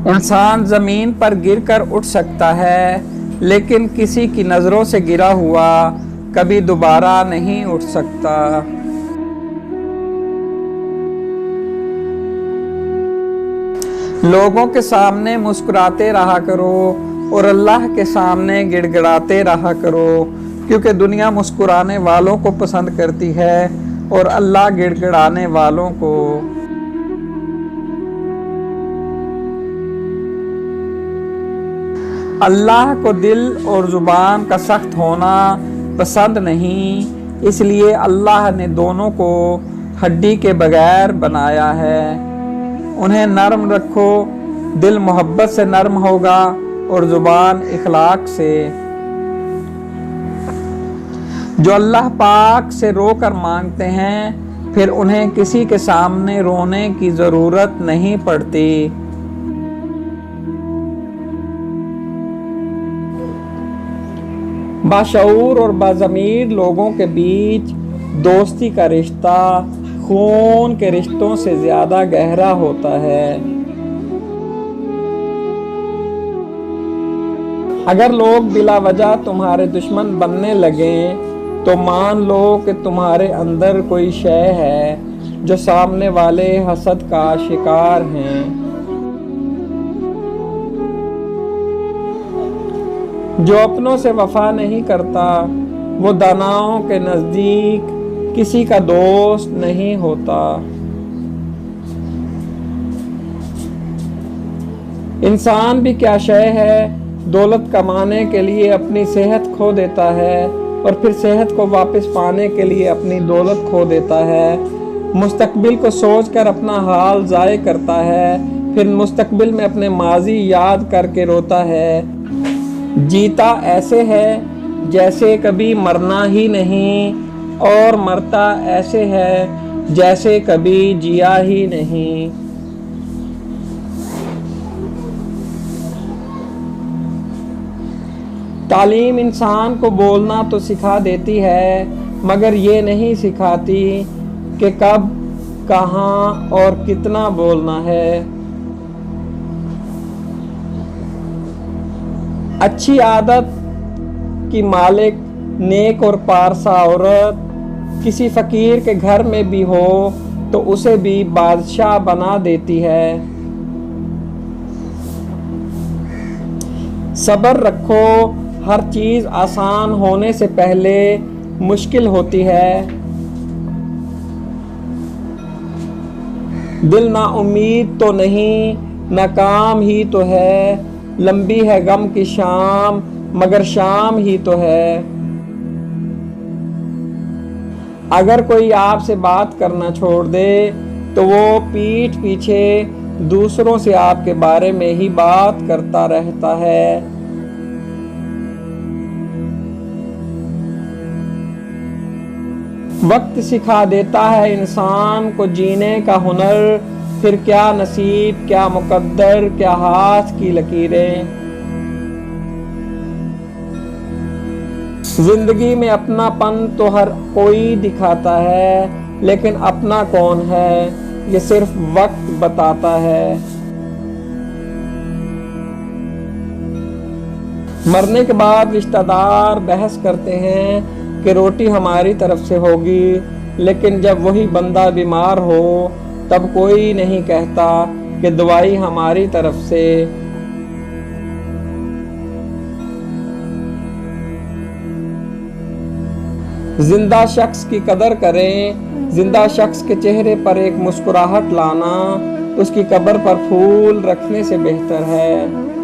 इंसान जमीन पर गिरकर उठ सकता है, लेकिन किसी की नजरों से गिरा हुआ कभी दोबारा नहीं उठ सकता। लोगों के सामने मुस्कुराते रहा करो और अल्लाह के सामने गिड़गिड़ाते रहा करो, क्योंकि दुनिया मुस्कुराने वालों को पसंद करती है और अल्लाह गिड़गिड़ाने वालों को। अल्लाह को दिल और जुबान का सख्त होना पसंद नहीं, इसलिए अल्लाह ने दोनों को हड्डी के बगैर बनाया है। उन्हें नरम रखो, दिल मोहब्बत से नरम होगा और जुबान इखलाक से। जो अल्लाह पाक से रोकर मांगते हैं, फिर उन्हें किसी के सामने रोने की ज़रूरत नहीं पड़ती। बाशऊर और बाज़मीर लोगों के बीच दोस्ती का रिश्ता खून के रिश्तों से ज़्यादा गहरा होता है। अगर लोग बिला वजह तुम्हारे दुश्मन बनने लगें, तो मान लो कि तुम्हारे अंदर कोई शय है जो सामने वाले हसद का शिकार हैं। जो अपनों से वफा नहीं करता, वो दानाओं के नजदीक किसी का दोस्त नहीं होता। इंसान भी क्या शय है, दौलत कमाने के लिए अपनी सेहत खो देता है और फिर सेहत को वापस पाने के लिए अपनी दौलत खो देता है। मुस्तकबिल को सोचकर अपना हाल ज़ाय करता है, फिर मुस्तकबिल में अपने माजी याद करके रोता है। जीता ऐसे है जैसे कभी मरना ही नहीं, और मरता ऐसे है जैसे कभी जिया ही नहीं। तालीम इंसान को बोलना तो सिखा देती है, मगर ये नहीं सिखाती कि कब, कहाँ और कितना बोलना है। अच्छी आदत की मालिक नेक और पारसा औरत किसी फकीर के घर में भी हो तो उसे भी बादशाह बना देती है। सब्र रखो, हर चीज आसान होने से पहले मुश्किल होती है। दिल ना उम्मीद तो नहीं, नाकाम ही तो है। लंबी है गम की शाम, मगर शाम ही तो है। अगर कोई आपसे बात करना छोड़ दे, तो वो पीठ पीछे दूसरों से आपके बारे में ही बात करता रहता है। वक्त सिखा देता है इंसान को जीने का हुनर, फिर क्या नसीब, क्या मुकद्दर, क्या हाथ की लकीरें। जिंदगी में अपनापन तो हर कोई दिखाता है, लेकिन अपना कौन है ये सिर्फ वक्त बताता है। मरने के बाद रिश्तेदार बहस करते हैं कि रोटी हमारी तरफ से होगी, लेकिन जब वही बंदा बीमार हो तब कोई नहीं कहता कि दवाई हमारी तरफ से। जिंदा शख्स की कदर करें, जिंदा शख्स के चेहरे पर एक मुस्कुराहट लाना उसकी कब्र पर फूल रखने से बेहतर है।